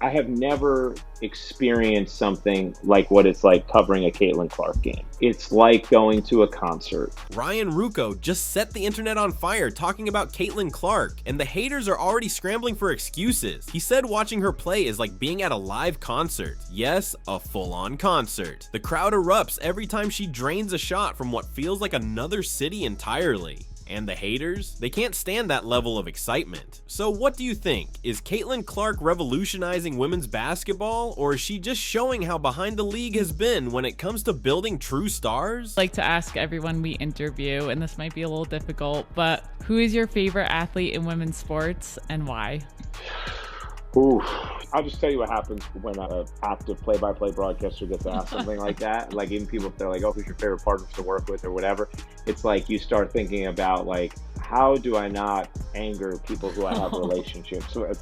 I have never experienced something like what it's like covering a Caitlin Clark game. It's like going to a concert. Ryan Ruocco just set the internet on fire talking about Caitlin Clark, and the haters are already scrambling for excuses. He said watching her play is like being at a live concert. Yes, a full-on concert. The crowd erupts every time she drains a shot from what feels like another city entirely. And the haters? They can't stand that level of excitement. So what do you think? Is Caitlin Clark revolutionizing women's basketball, or is she just showing how behind the league has been when it comes to building true stars? I like to ask everyone we interview, and this might be a little difficult, but who is your favorite athlete in women's sports and why? Ooh, I'll just tell you what happens when an active play-by-play broadcaster gets asked something like that. Like, even people, if they're like, oh, who's your favorite partner to work with or whatever, it's like you start thinking about, like, how do I not anger people who I have relationships with?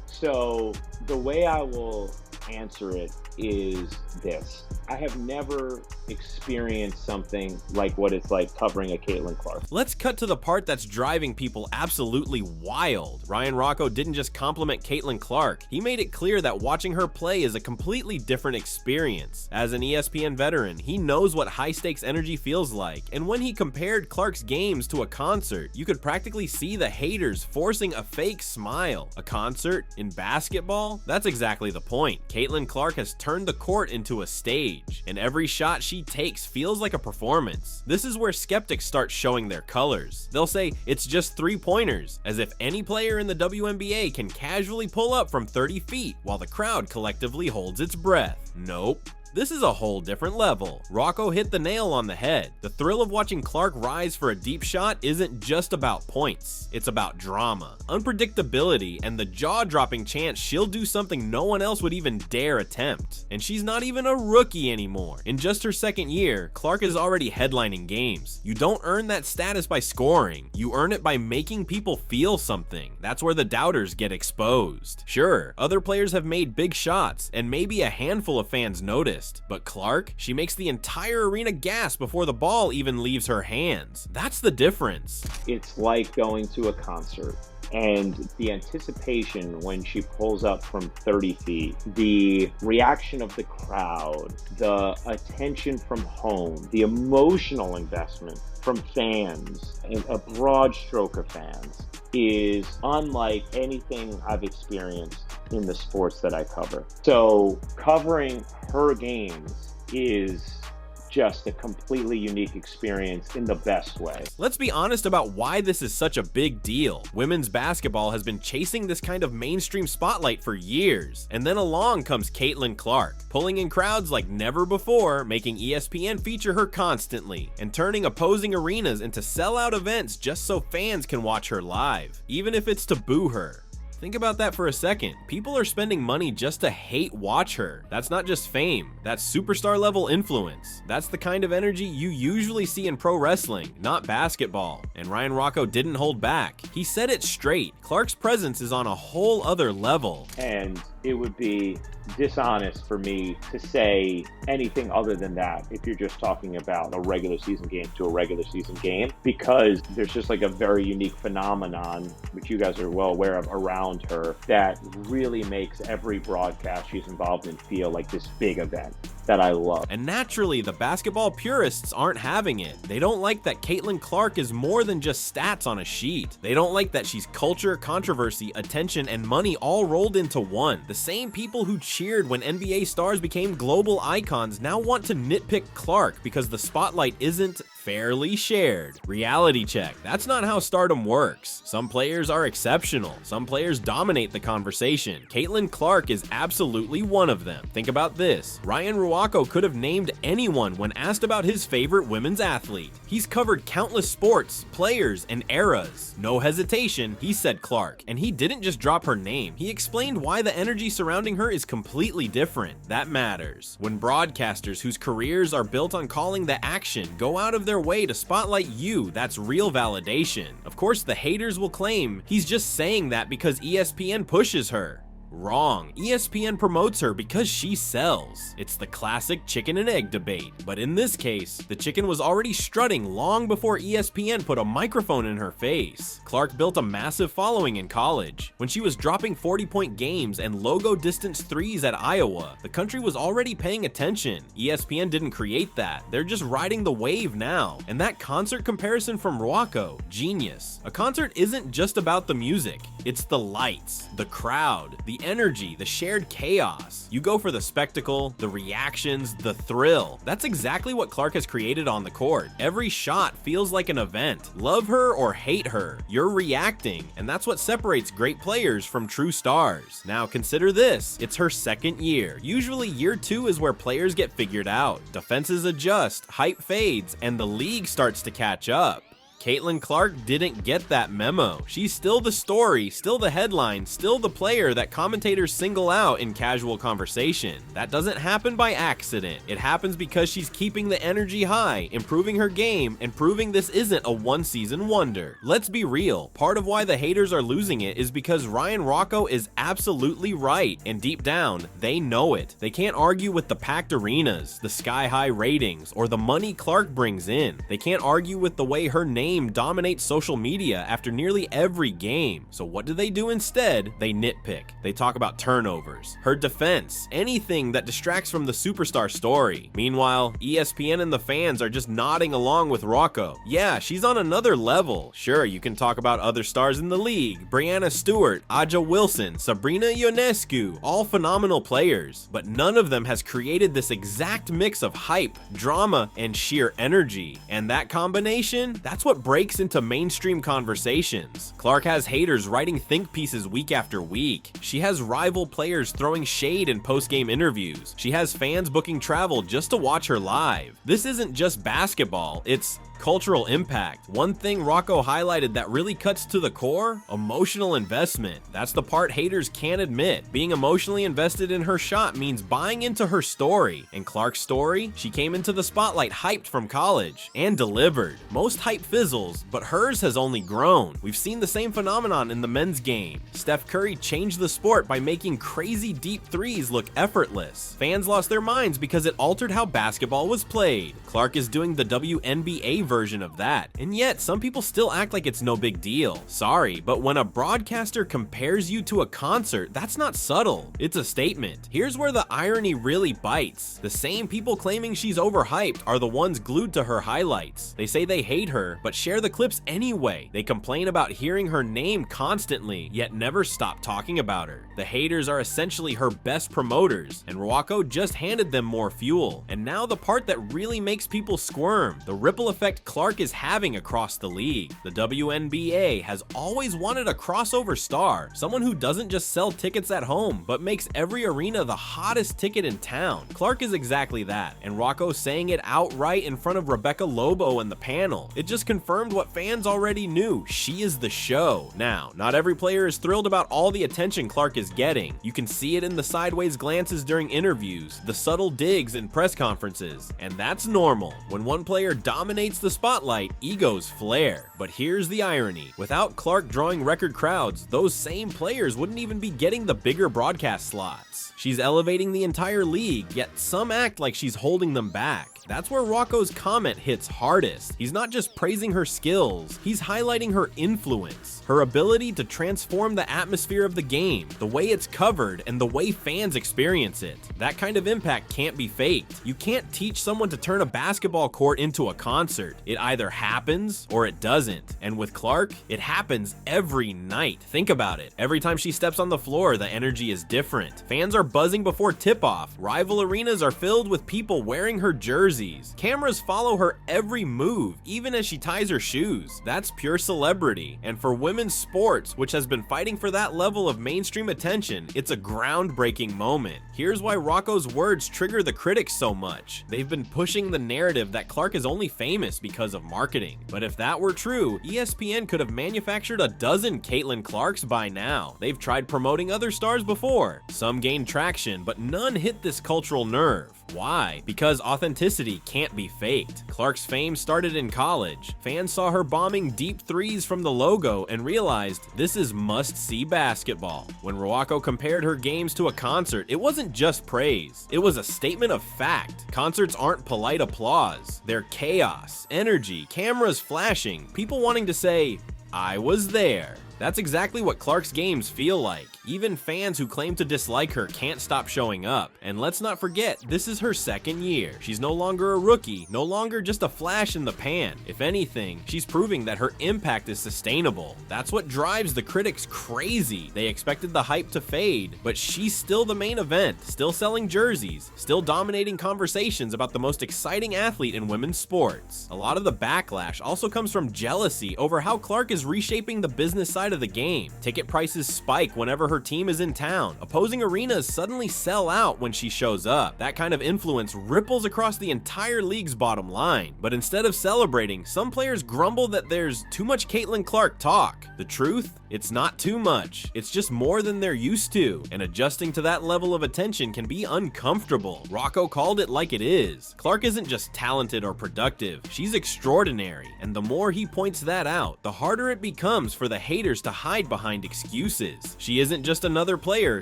So the way I will answer it is this. I have never experienced something like what it's like covering a Caitlin Clark. Let's cut to the part that's driving people absolutely wild. Ryan Ruocco didn't just compliment Caitlin Clark. He made it clear that watching her play is a completely different experience. As an ESPN veteran, he knows what high-stakes energy feels like, and when he compared Clark's games to a concert, you could practically see the haters forcing a fake smile. A concert in basketball? That's exactly the point. Caitlin Clark has turned the court into a stage, and every shot she takes feels like a performance. This is where skeptics start showing their colors. They'll say it's just 3-pointers, as if any player in the WNBA can casually pull up from 30 feet while the crowd collectively holds its breath. Nope. This is a whole different level. Ruocco hit the nail on the head. The thrill of watching Clark rise for a deep shot isn't just about points. It's about drama, unpredictability, and the jaw-dropping chance she'll do something no one else would even dare attempt. And she's not even a rookie anymore. In just her second year, Clark is already headlining games. You don't earn that status by scoring. You earn it by making people feel something. That's where the doubters get exposed. Sure, other players have made big shots, and maybe a handful of fans noticed. But Clark, she makes the entire arena gasp before the ball even leaves her hands. That's the difference. It's like going to a concert. And the anticipation when she pulls up from 30 feet, the reaction of the crowd, the attention from home, the emotional investment from fans, and a broad stroke of fans, is unlike anything I've experienced in the sports that I cover. So covering her games is just a completely unique experience in the best way. Let's be honest about why this is such a big deal. Women's basketball has been chasing this kind of mainstream spotlight for years, and then along comes Caitlin Clark, pulling in crowds like never before, making ESPN feature her constantly, and turning opposing arenas into sellout events just so fans can watch her live, even if it's to boo her. Think about that for a second. People are spending money just to hate watch her. That's not just fame, that's superstar level influence. That's the kind of energy you usually see in pro wrestling, not basketball. And Ryan Ruocco didn't hold back. He said it straight. Clark's presence is on a whole other level. And it would be dishonest for me to say anything other than that if you're just talking about a regular season game to a regular season game, because there's just like a very unique phenomenon, which you guys are well aware of, around her that really makes every broadcast she's involved in feel like this big event that I love. And naturally, the basketball purists aren't having it. They don't like that Caitlin Clark is more than just stats on a sheet. They don't like that she's culture, controversy, attention, and money all rolled into one. The same people who cheered when NBA stars became global icons now want to nitpick Clark because the spotlight isn't fairly shared. Reality check. That's not how stardom works. Some players are exceptional. Some players dominate the conversation. Caitlin Clark is absolutely one of them. Think about this. Ryan Ruocco could have named anyone when asked about his favorite women's athlete. He's covered countless sports, players, and eras. No hesitation, he said Clark. And he didn't just drop her name. He explained why the energy surrounding her is completely different. That matters. When broadcasters whose careers are built on calling the action go out of their way to spotlight you, that's real validation. Of course, the haters will claim he's just saying that because ESPN pushes her. Wrong. ESPN promotes her because she sells. It's the classic chicken and egg debate. But in this case, the chicken was already strutting long before ESPN put a microphone in her face. Clark built a massive following in college. When she was dropping 40-point games and logo distance threes at Iowa, the country was already paying attention. ESPN didn't create that. They're just riding the wave now. And that concert comparison from Ruocco, genius. A concert isn't just about the music. It's the lights, the crowd, the energy, the shared chaos. You go for the spectacle, the reactions, the thrill. That's exactly what Clark has created on the court. Every shot feels like an event. Love her or hate her, you're reacting, and that's what separates great players from true stars. Now consider this, it's her second year. Usually year 2 is where players get figured out. Defenses adjust, hype fades, and the league starts to catch up. Caitlin Clark didn't get that memo. She's still the story, still the headline, still the player that commentators single out in casual conversation. That doesn't happen by accident. It happens because she's keeping the energy high, improving her game, and proving this isn't a one-season wonder. Let's be real, part of why the haters are losing it is because Ryan Ruocco is absolutely right, and deep down, they know it. They can't argue with the packed arenas, the sky-high ratings, or the money Clark brings in. They can't argue with the way her name dominates social media after nearly every game. So what do instead? They nitpick. They talk about turnovers, her defense, anything that distracts from the superstar story. Meanwhile, ESPN and the fans are just nodding along with Ruocco. Yeah, she's on another level. Sure, you can talk about other stars in the league, Brianna Stewart, Aja Wilson, Sabrina Ionescu, all phenomenal players, but none of them has created this exact mix of hype, drama, and sheer energy. And that combination, that's what breaks into mainstream conversations. Clark has haters writing think pieces week after week. She has rival players throwing shade in post-game interviews. She has fans booking travel just to watch her live. This isn't just basketball, it's cultural impact. One thing Ruocco highlighted that really cuts to the core: emotional investment. That's the part haters can't admit. Being emotionally invested in her shot means buying into her story. And Clark's story? She came into the spotlight hyped from college and delivered. Most hype fizzles, but hers has only grown. We've seen the same phenomenon in the men's game. Steph Curry changed the sport by making crazy deep threes look effortless. Fans lost their minds because it altered how basketball was played. Clark is doing the Wnba version of that, and yet some people still act like it's no big deal. Sorry, but when a broadcaster compares you to a concert, that's not subtle, it's a statement. Here's where the irony really bites. The same people claiming she's overhyped are the ones glued to her highlights. They say they hate her, but share the clips anyway. They complain about hearing her name constantly, yet never stop talking about her. The haters are essentially her best promoters, and Ruocco just handed them more fuel. And now the part that really makes people squirm, the ripple effect Clark is having across the league. The Wnba has always wanted a crossover star, someone who doesn't just sell tickets at home, but makes every arena the hottest ticket in town. Clark is exactly that, and Ruocco saying it outright in front of Rebecca Lobo and the panel. It just confirmed what fans already knew: she is the show. Now, not every player is thrilled about all the attention Clark is getting. You can see it in the sideways glances during interviews, the subtle digs in press conferences, and that's normal. When one player dominates the spotlight, egos flare. But here's the irony: without Clark drawing record crowds, those same players wouldn't even be getting the bigger broadcast slots. She's elevating the entire league, yet some act like she's holding them back. That's where Ruocco's comment hits hardest. He's not just praising her skills, he's highlighting her influence, her ability to transform the atmosphere of the game, the way it's covered, and the way fans experience it. That kind of impact can't be faked. You can't teach someone to turn a basketball court into a concert. It either happens or it doesn't. And with Clark, it happens every night. Think about it. Every time she steps on the floor, the energy is different. Fans are buzzing before tip-off. Rival arenas are filled with people wearing her jerseys. Cameras follow her every move, even as she ties her shoes. That's pure celebrity. And for women's sports, which has been fighting for that level of mainstream attention, it's a groundbreaking moment. Here's why Ruocco's words trigger the critics so much. They've been pushing the narrative that Clark is only famous because of marketing. But if that were true, ESPN could have manufactured a dozen Caitlin Clarks by now. They've tried promoting other stars before. Some gained traction, but none hit this cultural nerve. Why? Because authenticity intensity can't be faked. Clark's fame started in college. Fans saw her bombing deep threes from the logo and realized this is must-see basketball. When Ruocco compared her games to a concert, it wasn't just praise. It was a statement of fact. Concerts aren't polite applause. They're chaos, energy, cameras flashing, people wanting to say, "I was there." That's exactly what Clark's games feel like. Even fans who claim to dislike her can't stop showing up. And let's not forget, this is her second year. She's no longer a rookie, no longer just a flash in the pan. If anything, she's proving that her impact is sustainable. That's what drives the critics crazy. They expected the hype to fade, but she's still the main event, still selling jerseys, still dominating conversations about the most exciting athlete in women's sports. A lot of the backlash also comes from jealousy over how Clark is reshaping the business side of the game. Ticket prices spike whenever her team is in town. Opposing arenas suddenly sell out when she shows up. That kind of influence ripples across the entire league's bottom line. But instead of celebrating, some players grumble that there's too much Caitlin Clark talk. The truth? It's not too much. It's just more than they're used to, and adjusting to that level of attention can be uncomfortable. Ruocco called it like it is. Clark isn't just talented or productive, she's extraordinary, and the more he points that out, the harder it becomes for the haters to hide behind excuses. She isn't just another player,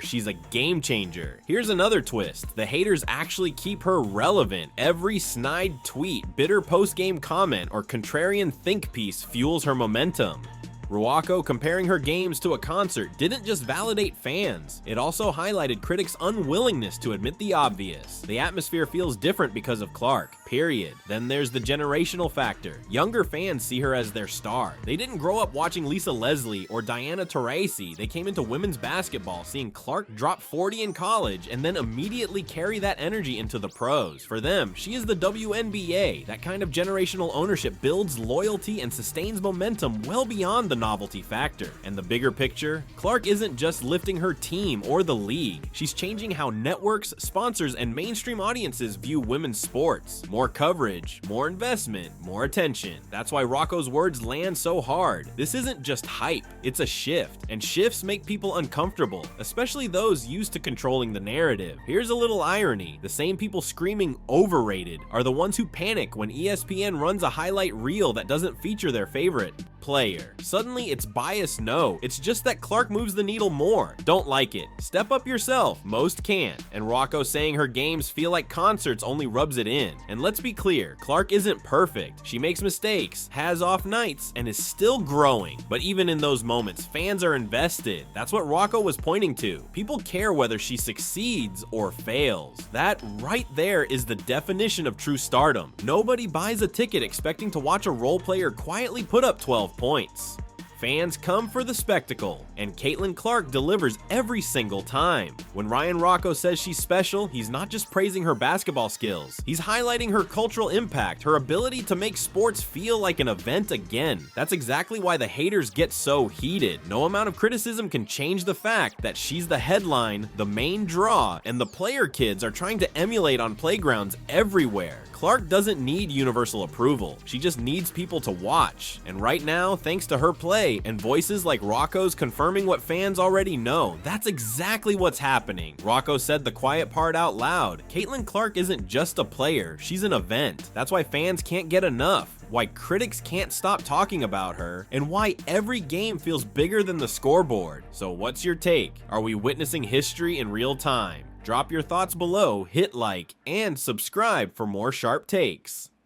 she's a game changer. Here's another twist. The haters actually keep her relevant. Every snide tweet, bitter post-game comment, or contrarian think piece fuels her momentum. Ruocco comparing her games to a concert didn't just validate fans, it also highlighted critics' unwillingness to admit the obvious. The atmosphere feels different because of Clark, period. Then there's the generational factor. Younger fans see her as their star. They didn't grow up watching Lisa Leslie or Diana Taurasi. They came into women's basketball seeing Clark drop 40 in college and then immediately carry that energy into the pros. For them, she is the WNBA. That kind of generational ownership builds loyalty and sustains momentum well beyond the novelty factor. And the bigger picture, Clark isn't just lifting her team or the league, she's changing how networks, sponsors, and mainstream audiences view women's sports. More coverage, more investment, more attention. That's why Ruocco's words land so hard. This isn't just hype, it's a shift, and shifts make people uncomfortable, especially those used to controlling the narrative. Here's a little irony. The same people screaming overrated are the ones who panic when ESPN runs a highlight reel that doesn't feature their favorite player. Suddenly it's biased? No, it's just that Clark moves the needle more. Don't like it? Step up yourself. Most can't. And Ruocco saying her games feel like concerts only rubs it in. And let's be clear, Clark isn't perfect. She makes mistakes, has off nights, and is still growing. But even in those moments, fans are invested. That's what Ruocco was pointing to. People care whether she succeeds or fails. That right there is the definition of true stardom. Nobody buys a ticket expecting to watch a role player quietly put up 12 points. Fans come for the spectacle, and Caitlin Clark delivers every single time. When Ryan Ruocco says she's special, he's not just praising her basketball skills. He's highlighting her cultural impact, her ability to make sports feel like an event again. That's exactly why the haters get so heated. No amount of criticism can change the fact that she's the headline, the main draw, and the player kids are trying to emulate on playgrounds everywhere. Clark doesn't need universal approval. She just needs people to watch. And right now, thanks to her play and voices like Ruocco's confirming what fans already know, that's exactly what's happening. Ruocco said the quiet part out loud. Caitlin Clark isn't just a player, she's an event. That's why fans can't get enough, why critics can't stop talking about her, and why every game feels bigger than the scoreboard. So what's your take? Are we witnessing history in real time? Drop your thoughts below, hit like, and subscribe for more sharp takes.